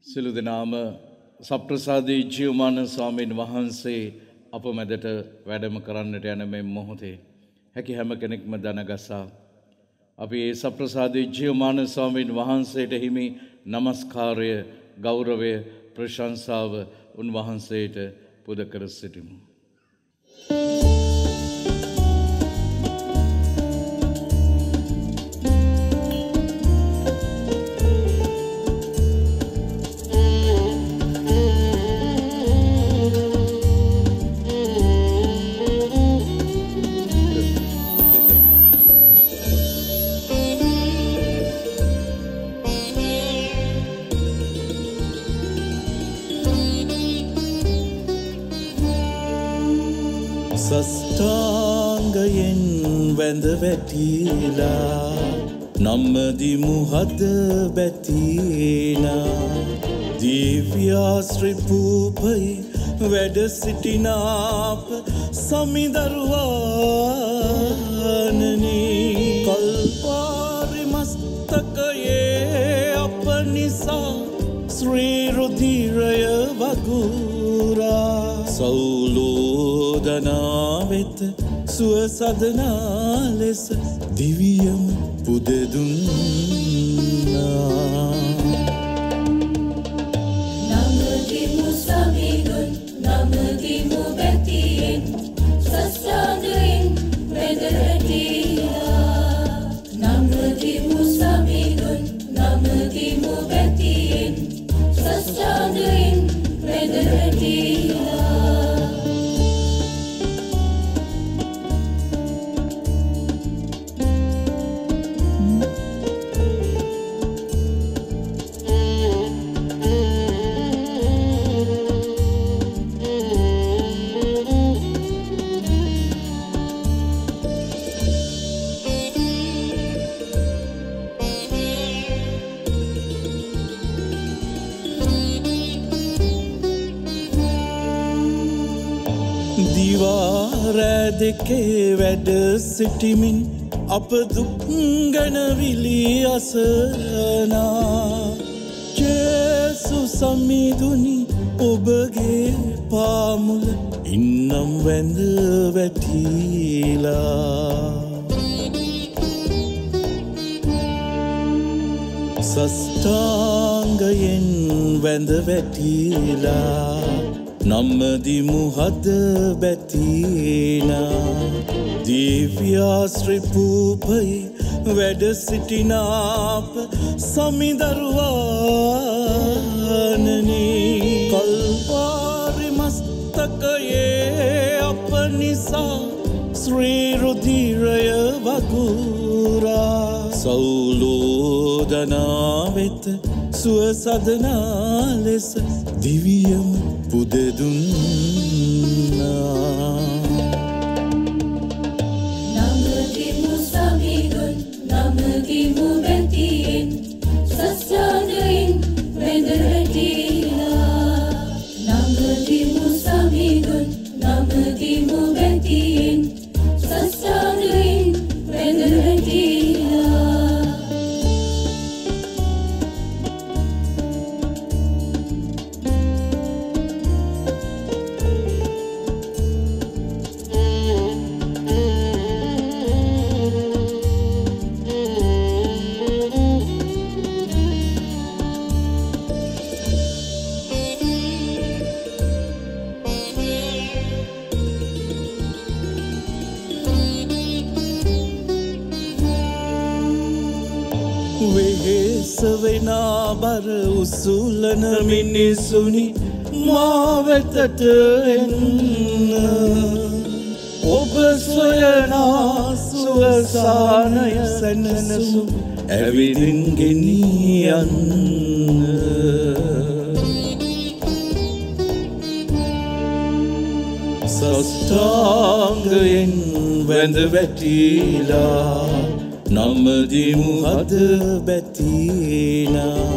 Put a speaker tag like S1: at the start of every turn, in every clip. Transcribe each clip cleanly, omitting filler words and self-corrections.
S1: සිළු දෙනාම සප්‍රසාදී ජීවමාන ස්වාමීන් වහන්සේ අප මැදට වැඩම කරන්නට යන මේ මොහොතේ හැකි හැම කෙනෙක්ම දනගසා අපි ඒ සප්‍රසාදී ජීවමාන ස්වාමීන් වහන්සේට හිමි නමස්කාරය ගෞරවය ප්‍රශංසාව උන්වහන්සේට පුද කර සිටිමු.
S2: සස්ථාංගයෙන් වැඳ වැටිලා නම්දිමු හද බැතිනා දිව්‍යාශ්‍රී පූපයි වැඩ සිටිනාප සමිදරුවානනී කල්පාරි මස්තකයේ අප නිසා ශ්‍රී රුධිරය වගුරා සෞලෝදනා වෙත සුවසදනා ලෙස දිවියම පුද දුන්නා.
S3: නමදිමු සමිඳුන් නමදිමු බැතියෙන් සස්ථාංගයෙන් වැඳ වැටිලා නමදිමු සමිඳුන් නමදිමු බැතියෙන් සස්ථාංගයෙන් වැඳ වැටිලා
S2: දිවාරෑ දෙකේ වැඩ සිටිමින් අප දුක් ගැන විලී අසනා ජේසු සමිඳුනි ඔබගේ පාමුල ඉන්නම් වැඳ වැටිලා සස්ථාංගයෙන් වැඳ වැටිලා නම්දිමු හද බැතිනා දිව්‍යාශ්‍රී පූපයි වැඩ සිටිනාප සමිදරුවානනී කල්පාරි මස්තකයේ අප නිසා ශ්‍රී රුධිරය වගුරා සෞලෝදනා වෙත සුවසදනා ලෙස දිවියම පුද දුන්නා.
S3: නමදිමු සමිඳුන් නමදිමු බැතියෙන් සස්ථාංගයෙන් වැඳ වැටිලා නමදිමු සමිඳුන් නමදිමු බැතියෙන් සස්ථාංගයෙන් වැඳ වැටිලා
S2: වෙහෙසවෙනා බර උසුලන මිනිසුනි මා වෙතට එන්න ඔබ සොයනා සුවසානය සැනසුම් ඇවිදින් ගෙනියන්න සස්ථාංගයෙන් වැඳ වැටිලා නම්දිමු හද බැතිනා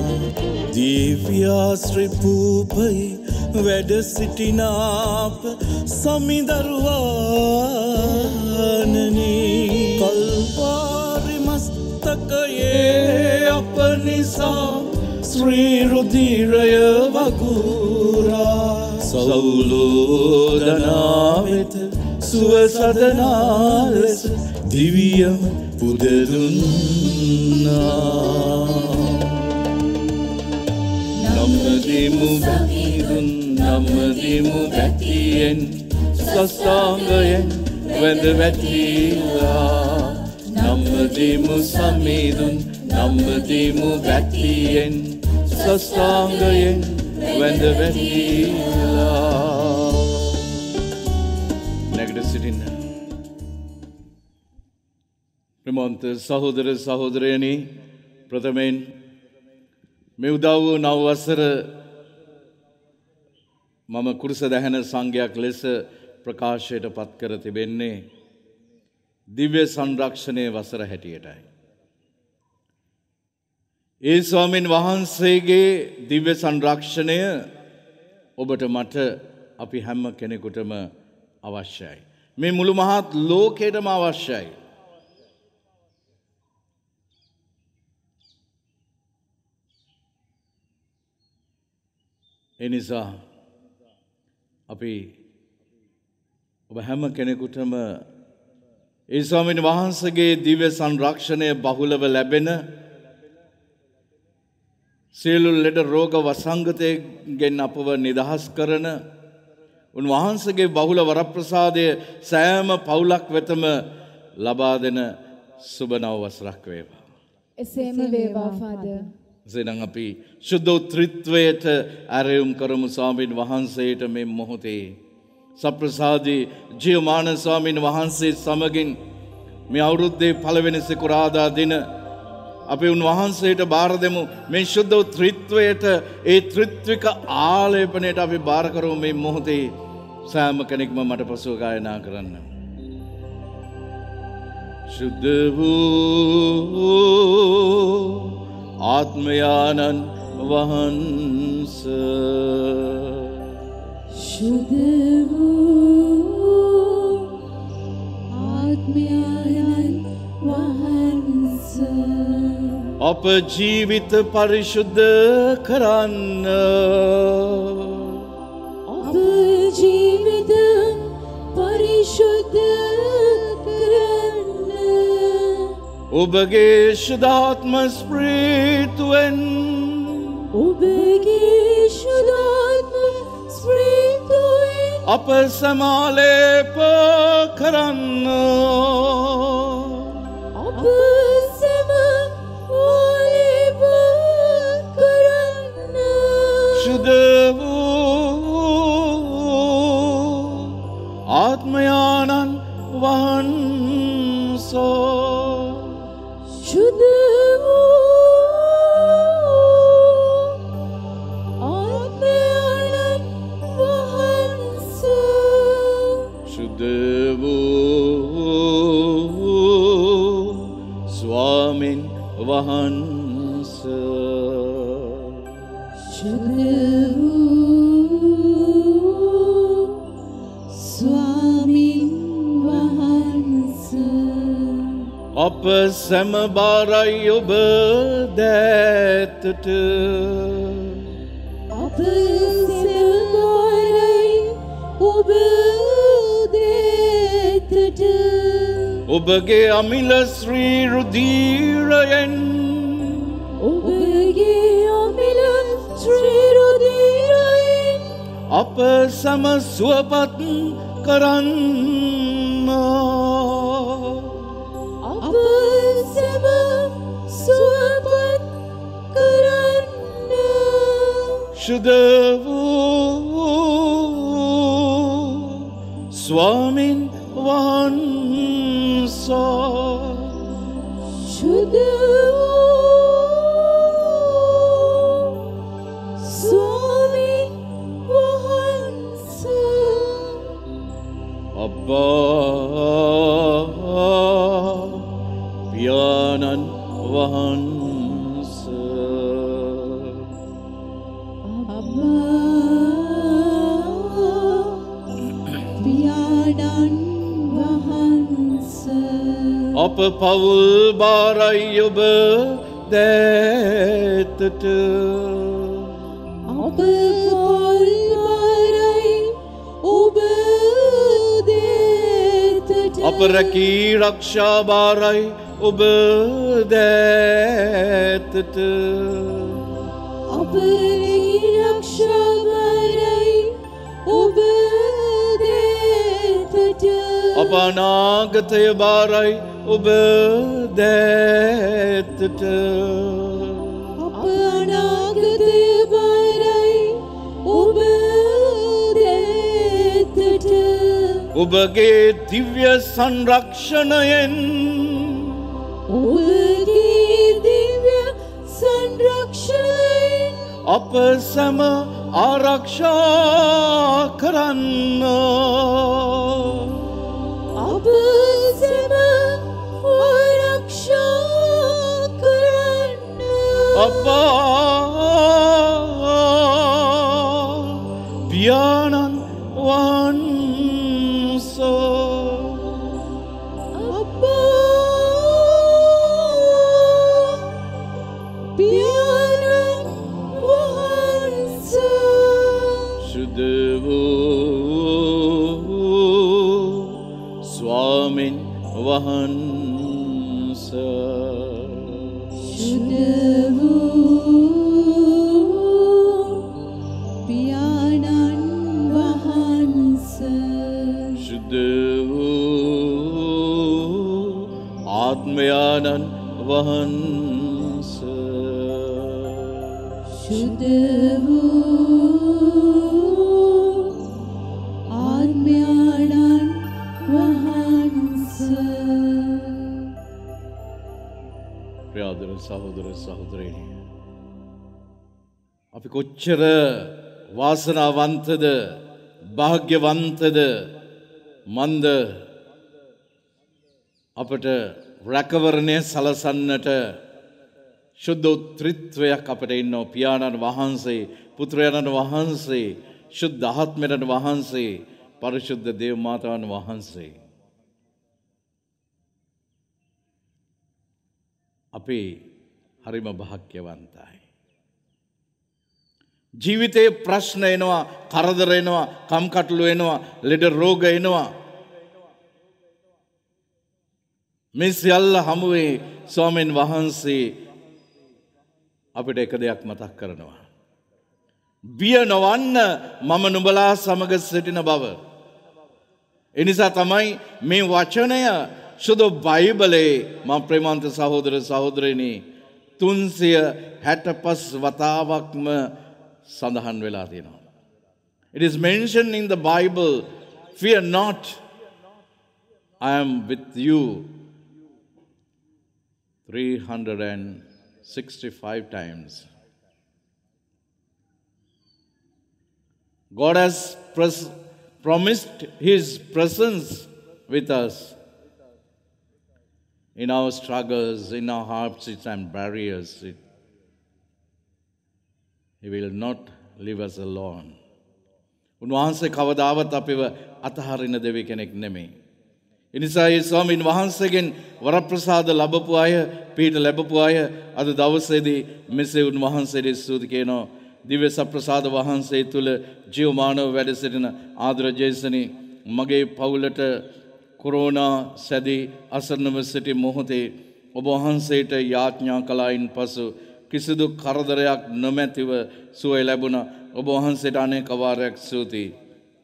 S2: දිව්‍යාශ්‍රී පූපයි වැඩ සිටිනාප සමිදරුවානනී කල්පාරි මස්තකයේ අප නිසා ශ්‍රී රුධිරය වගුරා සෞලෝදනා වෙත සුවසදනා ලෙස දිවියම පුද දුන්නා. නම්දිමු බැතිදුන් නම්දිමු බැතියෙන් සස්තාංගයෙන් වැඳ වැටිලා. නම්දිමු සමීදුන් නම්දිමු බැතියෙන් සස්තාංගයෙන් වැඳ වැටිලා. නැගිට සිටින්න. ප්‍රමෝන්ත සහෝදර සහෝදරයනි, ප්‍රථමයෙන් මේ උදා වූ නව වසර මම කුරුස දැහැන සංඝයක් ලෙස ප්‍රකාශයට පත් කර තිබෙන්නේ දිව්‍ය සංරක්ෂණයේ වසර හැටියටයි. ඒ ස්වාමීන් වහන්සේගේ දිව්‍ය සංරක්ෂණය ඔබට මට අපි හැම කෙනෙකුටම අවශ්‍යයි. මේ මුළු මහත් ලෝකයටම අවශ්‍යයි. එනිසා අපි ඔබ හැම කෙනෙකුටම ඒ ස්වාමීන් වහන්සේගේ දිව්‍ය සංරක්ෂණය බහුලව ලැබෙන, සියලු ලෙඩ රෝග වසංගතයෙන් අපව නිදහස් කරන උන්වහන්සේගේ බහුල වරප්‍රසාදය සෑම පවුලක් වෙතම ලබා දෙන සුබ නව වසරක් වේවා.
S4: එසේම වේවා ෆාදර්.
S1: එසේනම් අපි ශුද්ධ ත්‍රිත්වයට ආරයුම් කරමු ස්වාමීන් වහන්සේට මේ මොහොතේ. සප්‍රසාදී ජීවමාන ස්වාමීන් වහන්සේ සමගින් මේ අවුරුද්දේ පළවෙනි සිකුරාදා දින අපි උන්වහන්සේට බාර දෙමු. මේ ශුද්ධ ත්‍රිත්වයට, ඒ ත්‍රිත්වික ආලේපනයට අපි බාර කරමු. මේ මොහොතේ සෑම කෙනෙක්ම මට පසුව ගායනා කරන්න. ශුද්ධ වූ ආත්මයානන් වහන්ස,
S3: शुद्ध वूं आत्मयान वहंस,
S1: අප ජීවිත පරිශුද්ධ කරන්න.
S3: अब जीवित परिशुद्ध करන්න,
S1: ඔබගේ ශුද්ධාත්ම ස්ප්‍රීතුවෙන්
S3: ඔබගේ शुद्धात्म स्प्रीतुවෙන්
S1: අප සමාලේප කරන්න.
S3: අප සැම ආලේප කරන්න.
S1: ශුද්ධ වූ ආත්මයානන් වහන්සෝ,
S3: शुद्ध वूं आत्मयान वहंस,
S1: ශුද්ධ වූ ස්වාමින් වහන්ස,
S3: शुद्ध वूं स्वामिन् वहंस,
S1: අප සැම බාරයි ඔබ දෑතට.
S3: අප සෙවගාරයි ඔබ දේතට.
S1: ඔබගේ අමිල ශ්‍රී රුධිරයෙන්
S3: ඔබගේ අමිල ශ්‍රී රුධිරයෙන්
S1: අප සැම සුවපත් කරන්න.
S3: අප සැම සුවපත් කරන්න.
S1: ශුද්ධ වූ ස්වාමින් වහන්සෝ,
S3: शुद्ध स्वामिन् वहंस,
S1: අබ්බා පියාණන් වහන්ස,
S3: පියාණන් වහන්ස,
S1: අප පවුල් බාරයි ඔබ
S2: දෑතට
S3: අප පල්මාරයි ඔබ දේතට
S2: අප රැකී රක්ෂා භාරයි ඔබ දෑතට
S3: අප රක්ෂාවරයි ඔබ දේතට
S2: අප අනාගතය භාරයි ඔබ දෑතට
S3: අප අනාගතය බාරයි ඔබ දේතට
S2: ඔබගේ දිව්‍ය සංරක්ෂණයෙන්
S3: ඔබගේ දිව්‍ය සංරක්ෂණයෙන්
S2: අප සැම ආරක්ෂා කරන්න
S3: අප සැම ආරක්ෂා කරන්න
S2: අපා පියාණන් වහන්සේ शुद्ध वो स्वामिन वहंस
S3: शुद्ध वो पियानन वहंस
S2: शुद्ध वो आत्मयानन वहंस
S3: शुद्ध वो आत्मयानन वहंस
S2: प्रियादर सहोदर सहोदरी අපි කොච්චර වාසනාවන්තද භාග්‍යවන්තද මන්ද අපට රැකවරණය සලසන්නට ශුද්ධ ත්‍රිත්වයක් අපට ඉන්නවා පියාණන් වහන්සේ පුත්‍රයන්න් වහන්සේ ශුද්ධ ආත්මයන් වහන්සේ පරිශුද්ධ දේව මාතාවන් වහන්සේ අපි හරිම භාග්‍යවන්තයි ජීවිතේ ප්‍රශ්න එනවා කරදර එනවා කම්කටොළු එනවා ලෙඩ රෝග එනවා මේ සියල්ල හමුවේ ස්වාමීන් වහන්සේ අපිට එක දෙයක් මතක් කරනවා බිය නොවන්න මම නුඹලා සමග සිටින බව එනිසා තමයි මේ වචනය සුදු බයිබලයේ මම ප්‍රේමන්ත සහෝදර සහෝදරිනි 365 වතාවක්ම සඳහන් වෙලා තියෙනවා. It is mentioned in the Bible, fear not, I am with you 365 times. God has promised His presence with us in our struggles, in our hardships and barriers. He will not leave us alone. උන්වහන්සේ කවදාවත් අපිව අතහරින දෙවි කෙනෙක් නෙමෙයි. ඒ නිසා ඒ ස්වාමීන් වහන්සේගෙන් වරප්‍රසාද ලැබපු අය, පිහිට ලැබපු අය අද දවසේදී මෙසේ උන්වහන්සේට ස්තුති කියනවා. දිව්‍ය සප්‍රසාද වහන්සේ තුල ජීවමානව වැඩ සිටින ආදර ජේසුනි මගේ පවුලට කොරෝනා සැදී අසරණව සිටි මොහොතේ ඔබ වහන්සේට යාඥා කළයින් පසු කිසිදු කරදරයක් නොමැතිව සුවය ලැබුණා. ඔබ වහන්සේට අනේක වාරයක් ස්තුතියි.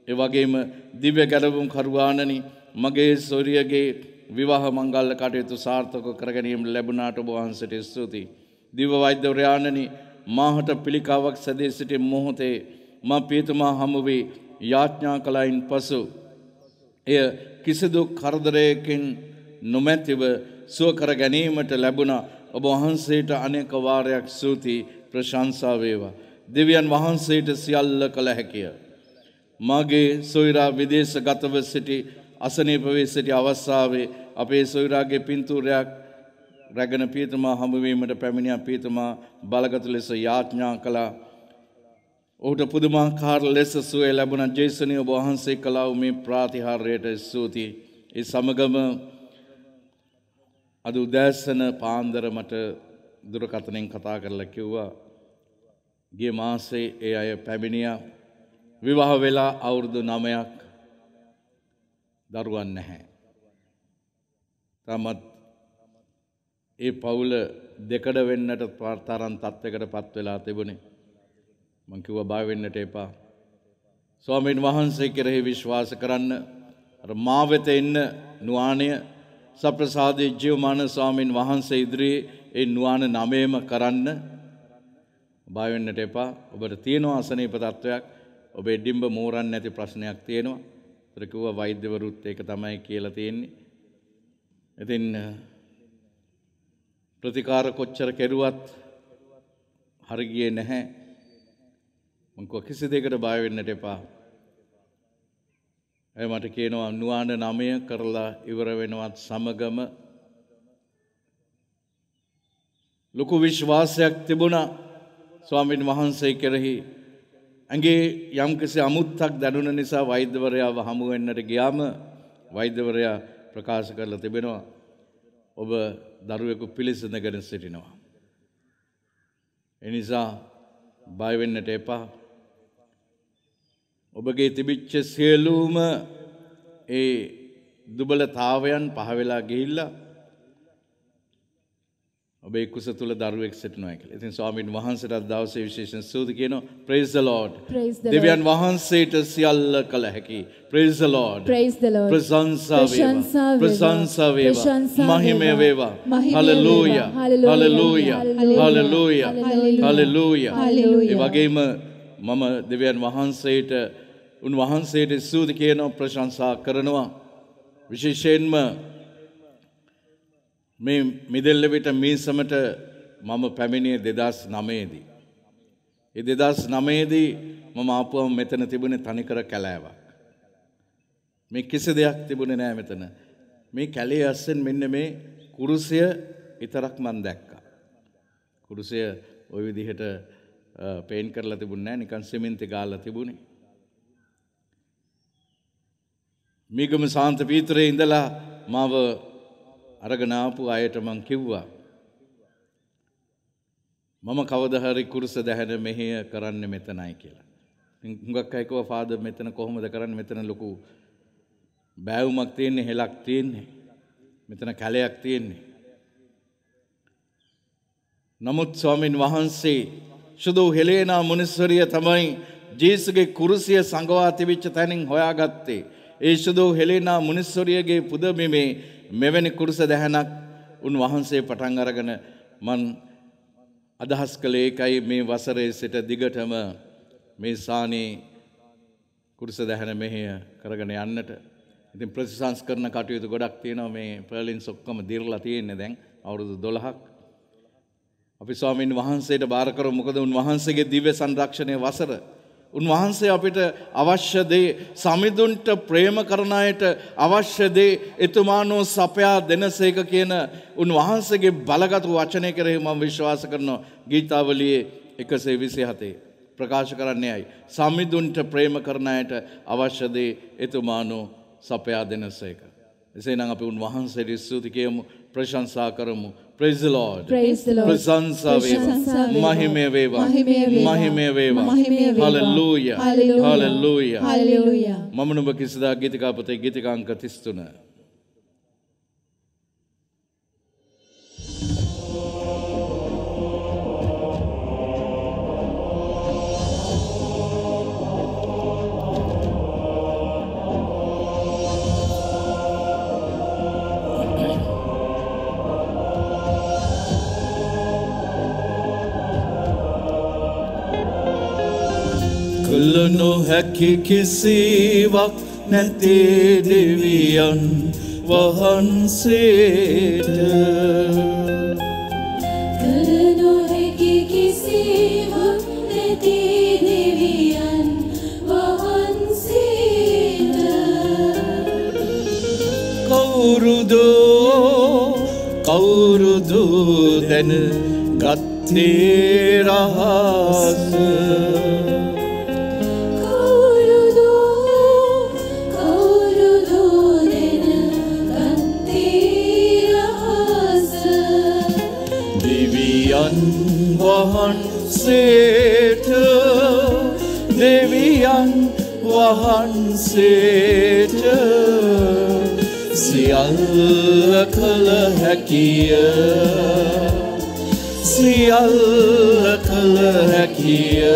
S2: ඒ වගේම දිව්‍ය ගැලවුම් කරුවාණනි මගේ සොරියගේ විවාහ මංගල්‍ය කටයුතු සාර්ථක කර ගැනීම ලැබුණාට ඔබ වහන්සේට ස්තුතියි. දිව්‍ය වෛද්‍යවරයාණනි මාහට පිළිකාවක් සැදී සිටි මොහොතේ මා පියතුමා හමු වී යාඥා කළයින් පසු එය කිසිදු කරදරයකින් නොමැතිව සුව කර ගැනීමට ලැබුණා. ඔබ වහන්සේට අනේක වාරයක් ස්තුති ප්‍රශංසා වේවා. දෙවියන් වහන්සේට සියල්ල කළ හැකිය. මාගේ සොයුරා විදේශගතව සිටි අසනීප වී සිටි අවස්ථාවේ අපේ සොයුරාගේ පින්තූරයක් රැගෙන පියතුමා හමුවීමට පැමිණියා. පියතුමා බලගත ලෙස යාඥා කළා. ඔහුට පුදුමාකාර ලෙස සුවය ලැබුණ ජේසුනි ඔබ වහන්සේ කළා වූ මේ ප්‍රාතිහාර්යයට ස්තුතියි. ඒ සමගම අද උදෑසන පාන්දර මට දුරකථනයෙන් කතා කරලා කිව්වා ගිය මාසේ ඒ අය පැමිණියා විවාහ වෙලා අවුරුදු 9ක් දරුවන් නැහැ. තමත් ඒ පවුල දෙකඩ වෙන්නට තරම් තත්ත්වයකටපත් වෙලා තිබුණේ. මං කිව්වා බය වෙන්නට එපා. ස්වාමීන් වහන්සේ කෙරෙහි විශ්වාස කරන්න. අර මා වෙත එන්න නුවාණය සප්‍රසාදී ජීවමාන ස්වාමීන් වහන්සේ ඉදිරියේ ඒ නුවාණ 9ම කරන්න. බය වෙන්නට එපා. ඔබට තියෙනවා අසනීප තත්වයක්. ඔබේ ඩිම්බ මෝරන්නේ නැති ප්‍රශ්නයක් තියෙනවා. ඒතර කිව්වා වෛද්‍යවරුත් ඒක තමයි කියලා තියෙන්නේ. ඉතින් ප්‍රතිකාර කොච්චර කෙරුවත් හරි ගියේ නැහැ. මං කිව්වා කිසි දෙයකට බය වෙන්නට එපා. එය මට කියනවා නුවාණ 9 කරලා ඉවර වෙනවත් සමගම ලොකු විශ්වාසයක් තිබුණා ස්වාමීන් වහන්සේ කෙරෙහි. ඇඟේ යම්කිසි අමුත්තක් දැනුන නිසා වෛද්‍යවරයාව හමු වෙන්නට ගියාම වෛද්‍යවරයා ප්‍රකාශ කරලා තිබෙනවා ඔබ දරුවෙකු පිළිසඳගෙන සිටිනවා. ඒ නිසා බය වෙන්නට එපා. ඔබගේ තිබිච්ච සියලුම ඒ දුබලතාවයන් පහ වෙලා ගිහිල්ලා ඔබේ කුස තුල දරුවෙක් සිටිනවා කියලා. ඉතින් ස්වාමීන් වහන්සේට දවසේ විශේෂයෙන් ස්තුති කියනවා. praise the lord. දෙවියන් වහන්සේට සියල්ල කළ හැකි. praise the lord. ප්‍රශංසා වේවා. මහිමය වේවා. hallelujah. hallelujah. hallelujah. hallelujah. ඒ වගේම මම දෙවියන් වහන්සේට උන්වහන්සේට ස්තුති කියනවා ප්‍රශංසා කරනවා. විශේෂයෙන්ම මේ මිදෙල්ල විට මීසමට මම පැමිණියේ 2009 දී. ඒ 2009 දී මම ආපුවම මෙතන තිබුණේ තනිකර කැලෑවක්. මේ කිසි දෙයක් තිබුණේ නැහැ මෙතන. මේ කැලේ අස්සෙන් මෙන්න මේ කුරුසය විතරක් මම දැක්කා. කුරුසය ওই විදිහට පේන් කරලා තිබුණේ නැහැ, නිකන් සිමෙන්ති ගාලා තිබුණේ. මිගම සාන්ත පීතරේ ඉඳලා මාව අරගෙන ආපු අයට මං කිව්වා මම කවදා හරි කුරුස දැහැන මෙහෙය කරන්න මෙතනයි කියලා. හුඟක් අය කිව්වා ෆාදර් මෙතන කොහොමද කරන්නේ? මෙතන ලොකු බෑවුමක් තියෙන්නේ, හෙලක් තියෙන්නේ. මෙතන කැලයක් තියෙන්නේ. නමුත් ස්වාමීන් වහන්සේ සුදු හෙලේනා මුනිස්වරිය තමයි ජේසුගේ කුරුසිය සංගවා තිබිච්ච තැනින් හොයාගත්තේ. ඒ සුදු හෙලේනා මුනිස්වරියගේ පුදබිමේ මෙවැනි කුරුස දැහැනක් උන්වහන්සේ පටන් අරගෙන මන් අදහස් කළේ ඒකයි මේ වසරේ සිට දිගටම මේ සානේ කුරුස දැහැන මෙහෙය කරගෙන යන්නට. ඉතින් ප්‍රතිසංස්කරණ කටයුතු ගොඩක් තියෙනවා. මේ පර්ලින්ස් ඔක්කොම දිරලා තියෙන්නේ දැන් අවුරුදු 12ක්. අපි ස්වාමීන් වහන්සේට බාර කරමු. මොකද උන්වහන්සේගේ දිව්‍ය සංරක්ෂණයේ වසර. උන්වහන්සේ අපිට අවශ්‍ය දේ සමිඳුන්ට ප්‍රේම කරන අයට අවශ්‍ය දේ එතුමානෝ සපයා දෙනසේක කියන උන්වහන්සේගේ බලගත් වචනය කෙරෙහි මම විශ්වාස කරනවා. ගීතාවලියේ 127 ප්‍රකාශ කරන්නේ අයයි. සමිඳුන්ට ප්‍රේම කරන අයට අවශ්‍ය දේ එතුමානෝ සපයා දෙනසේක. එසේනම් අපි උන්වහන්සේට ස්තුති කියමු, ප්‍රශංසා කරමු. Praise the Lord. ප්‍රශංසා වේවා. මහිමය වේවා. මහිමය වේවා. Hallelujah. Hallelujah. මම නුඹ කිසිදා ගීතිකා පොතේ ගීතිකාංක 33.
S1: කළ නොහැකි කිසිවක් නැති දෙවියන් වහන්සේට
S3: කළ නොහැකි කිසිවක් නැති දෙවියන් වහන්සේට
S1: කවුරුදු දැන ගත්තේ රහස
S2: වහන්සේට දෙවියන් වහන්සේට සියල්ල කළ හැකිය සියල්ල කළ හැකිය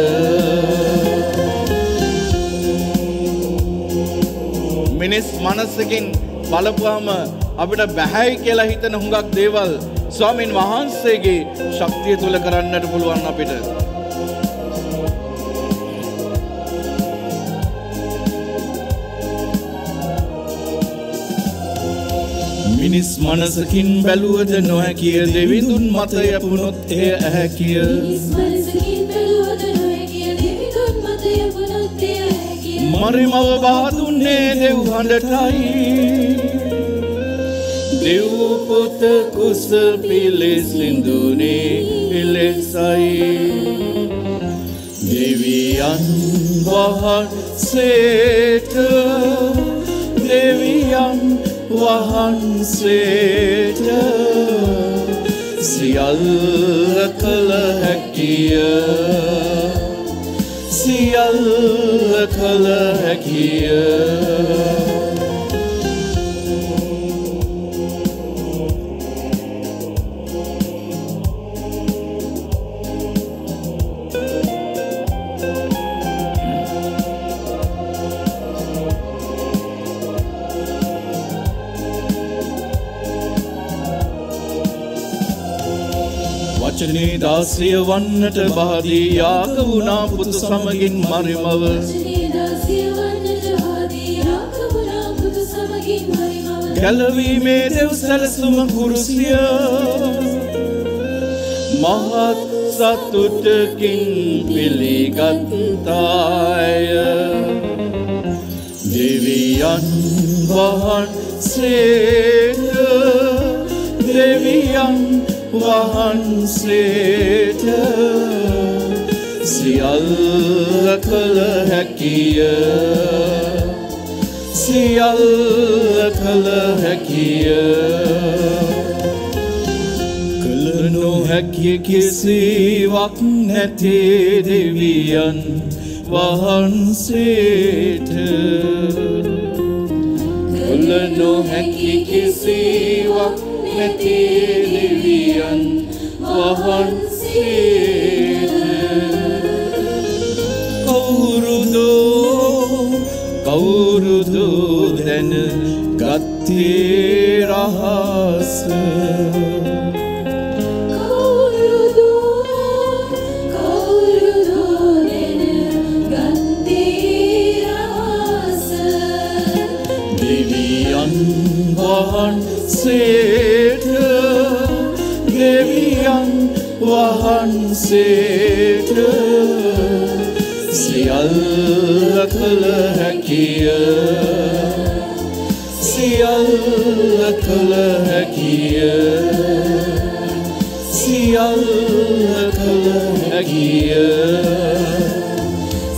S2: මිනිස් මනසකින් බලපුවාම අපිට බැහැයි කියලා හිතන හුඟක් දේවල් ස්වාමීන් වහන්සේගේ ශක්තිය තුල කරන්නට පුළුවන් අපිට. මිනිස් මනසකින් බැලුවද නොහැකිය දෙවිඳුන් මත යපුනොත් එය ඇහැකිය.
S3: මිනිස් මනසකින් බැලුවද නොහැකිය දෙවිඳුන් මත යපුනොත් එය ඇහැකිය.
S2: මරිමව බාදුන්නේ දෙව් හඬටයි දෙව් පුත කුස පිළිසිඳුනේ එලෙසයි දෙවියන් වහන්සේට දෙවියන් වහන්සේට සියල්ල කළ හැකිය සියල්ල කළ හැකිය වචනේ දාසිය වන්නට බාදී යාක වුණා පුතු සමගින් මරිමව
S3: වචනේ දාසිය වන්නට බාදී යාක වුණා පුතු සමගින් මරිමව
S2: ගැලවීමේ දෙව් සැලසුම කුරුසිය මහත් සතුටකින් පිළිගත්තාය දෙවියන් වහන්සේට දෙවියන් වහන්සේට සියල්ල කළ හැකිය සියල්ල කළ හැකිය කළ නොහැකි කිසිවක් නැති දෙවියන් වහන්සේට කළ නොහැකි කිසිවක් නැති දෙවියන් වහන්සේට කවුරුදෝ දැන ගත්තේ රහස
S3: කවුරුදෝ දැන ගත්තේ රහස
S2: දෙවියන් වහන්සේට දෙවියන් වහන්සේට සියල්ල කළ හැකිය සියල්ල කළ හැකිය සියල්ල කළ හැකිය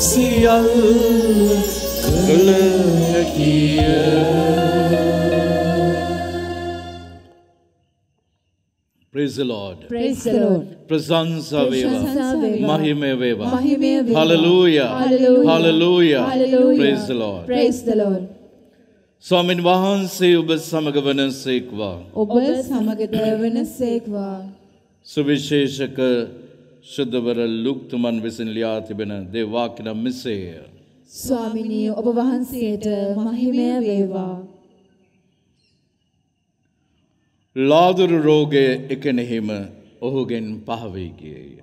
S2: සියල්ල කළ හැකිය Praise the Lord.
S4: Praise the Lord.
S2: Prasansa veva. Mahime veva.
S4: Mahime veva.
S2: Hallelujah.
S4: Hallelujah.
S2: Hallelujah.
S4: Hallelujah.
S2: Praise the Lord.
S4: Praise the Lord.
S2: ස්වාමීන් වහන්සේ ඔබ සමග වනසේක්වා.
S4: ඔබ සමග වනසේක්වා.
S2: සුවිශේෂක ශුද්ධවර ලූක් තුමන් විසින් ලියා තිබෙන දේ වාක්‍ය නම් මෙසේය.
S4: ස්වාමිනී ඔබ වහන්සේට මහිමය වේවා.
S2: ලාදුරු රෝගය එකෙනෙහිම ඔහුගෙන් පහවී ගියේය.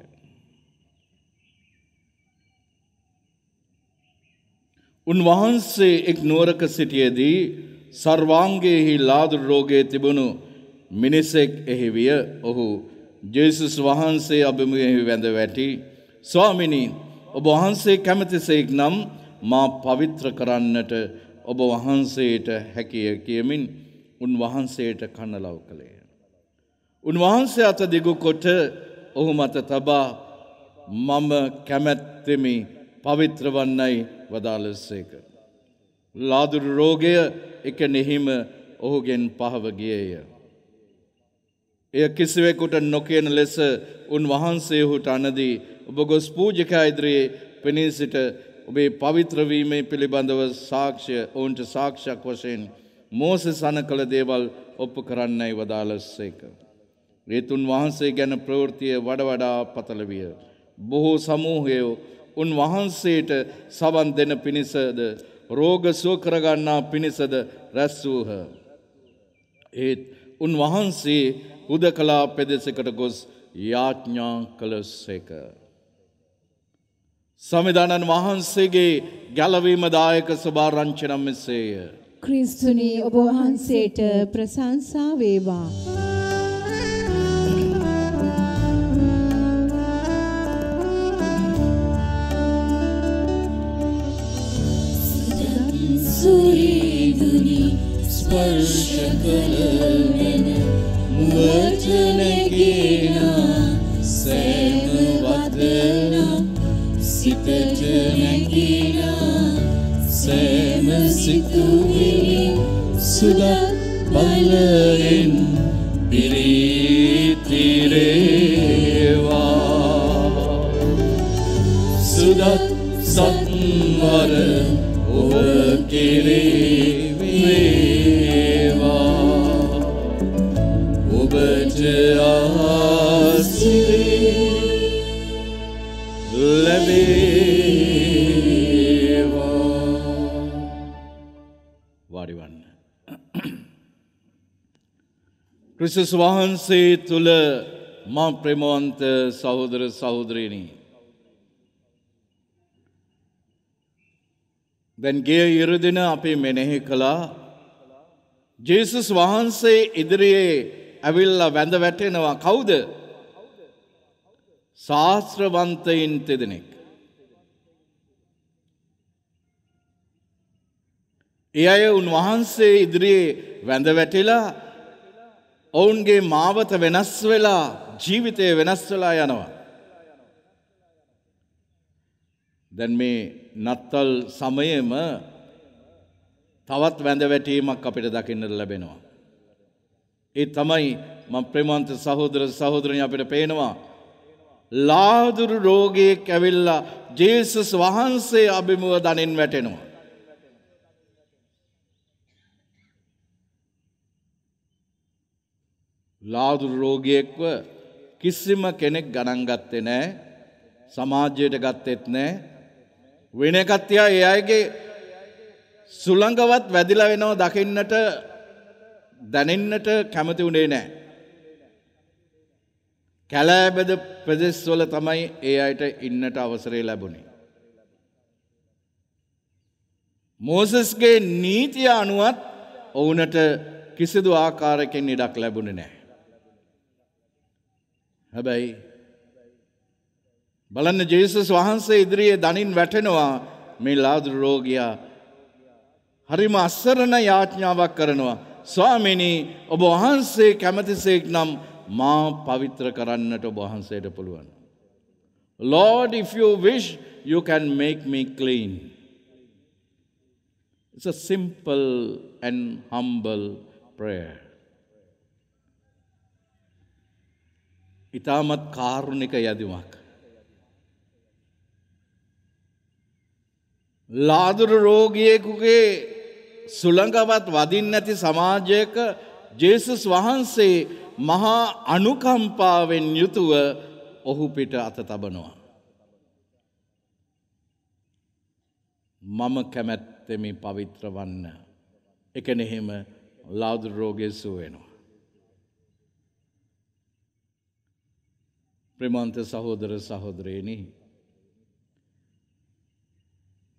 S2: උන්වහන්සේ එක් නුවරක සිටියේදී සර්වාංගයෙහි ලාදුරු රෝගයේ තිබුණු මිනිසෙක් එහි විය. ඔහු ජේසුස් වහන්සේ අභිමුඛෙහි වැඳ වැටි ස්වාමිනී ඔබ වහන්සේ කැමැතිසේක් නම් මා පවිත්‍ර කරන්නට ඔබ වහන්සේට හැකිය කියමින් උන්වහන්සේට කනලව් කළේය. උන්වහන්සේ අත දිගු කොට ඔහු මත තබා මම කැමැත්තෙමි පවිත්‍ර වන්නයි වදාළසේක. ලාදුරු රෝගය එකෙනෙහිම ඔහුගෙන් පහව ගියේය. එය කිසිවෙකුට නොකියන ලෙස උන්වහන්සේ ඔහුට අනදී ඔබ ගොස් පූජකයා ඉදිරියේ පෙනී සිට ඔබේ පවිත්‍ර වීමේ පිළිබඳව සාක්ෂ්‍ය ඔවුන්ට සාක්ෂියක් වශයෙන් මෝසෙස් අණ කළ දේවල් ඔප්පු කරන්නයි වදාළසේක. ඒතුන් වහන්සේ ගැන ප්‍රවෘත්තිය වඩා පතල විය. බොහෝ සමූහයෝ උන්වහන්සේට සවන් දෙන පිණිසද රෝග සුව කරගන්නා පිණිසද රැස් වූහ. ඒත් උන්වහන්සේ හුදකලා පෙදෙසකට ගොස් යාඥා කළසේක. සමිදානන් වහන්සේගේ ගැලවීම දායක සුභාරංචි නම් මෙසේය.
S4: ක්‍රිස්තුනි ඔබ වහන්සේට ප්‍රශංසා වේවා.
S3: සුරීදුනි ස්පර්ශ කරගෙන මුවට නැගිනා සෑම වදනක් සිතට නැගිනා සෑම සිතුවිලි සුදත් බලයෙන් පිරිතිරේවා. සුදත් සත්වර ඔබ කෙරේ වේවා. ඔබට ආශිර්වාද ලැබේවා.
S2: වාඩිවන්න. ක්‍රිස්තුස් වහන්සේ තුල මා ප්‍රේමවන්ත සහෝදර සහෝදරියනි, දැන් ගිය ඉරිදින අපි මෙනෙහි කළා ජේසුස් වහන්සේ ඉදිරියේ ඇවිල්ලා වැඳ වැටෙනවා කවුද? ශාස්ත්‍රවන්තයින් තෙදෙනෙක්. ඒ අය උන්වහන්සේ ඉදිරියේ වැඳ වැටිලා ඔවුන්ගේ මාවත වෙනස් වෙලා ජීවිතය වෙනස් වෙලා යනවා. දැන් මේ නත්තල් සමයේම තවත් වැඳ වැටීමක් අපිට දකින්නට ලැබෙනවා. ඒ තමයි මම ප්‍රේමවන්ත සහෝදර සහෝදරයන් අපිට පේනවා ලාදුරු රෝගියෙක් ඇවිල්ලා ජේසුස් වහන්සේ අභිමුව දනින් වැටෙනවා. ලාදුරු රෝගියෙක්ව කිසිම කෙනෙක් ගණන් ගත්තේ නැහැ. සමාජයට ගත්තෙත් නැහැ. වෙන එකක් තියා ඒ අයගේ සුළඟවත් වැදිලා වෙනව දකින්නට දැනෙන්නට කැමති උනේ නැහැ. කැලෑබද ප්‍රදේශවල තමයි ඒ අයට ඉන්නට අවසරය ලැබුණේ. මෝසස්ගේ නීතිය අනුවත් ඔවුන්ට කිසිදු ආකාරයකින් ඉඩක් ලැබුණේ නැහැ. හැබැයි බලන්න ජේසුස් වහන්සේ ඉදිරියේ දනින් වැටෙනවා මේ ලාදුරු රෝගියා. හරිම අසරණ යාඥාවක් කරනවා. ස්වාමීනි ඔබ වහන්සේ කැමතිසේක් නම් මා පවිත්‍ර කරන්නට ඔබ වහන්සේට පුළුවන්. Lord, if you wish, you can make me clean. It's a simple and humble prayer. ඉතාමත් කාරුණික යදිමක්. ලාදුරු රෝගියෙකුගේ සුළඟවත් වදින්න නැති සමාජයක ජේසුස් වහන්සේ මහා අනුකම්පාවෙන් යුතුව ඔහු පිට අත තබනවා. මම කැමැත්තෙමි පවිත්‍ර වන්න. එකනෙහිම ලාදුරු රෝගිය සුව වෙනවා. ප්‍රේමවන්ත සහෝදර සහෝදරයනි,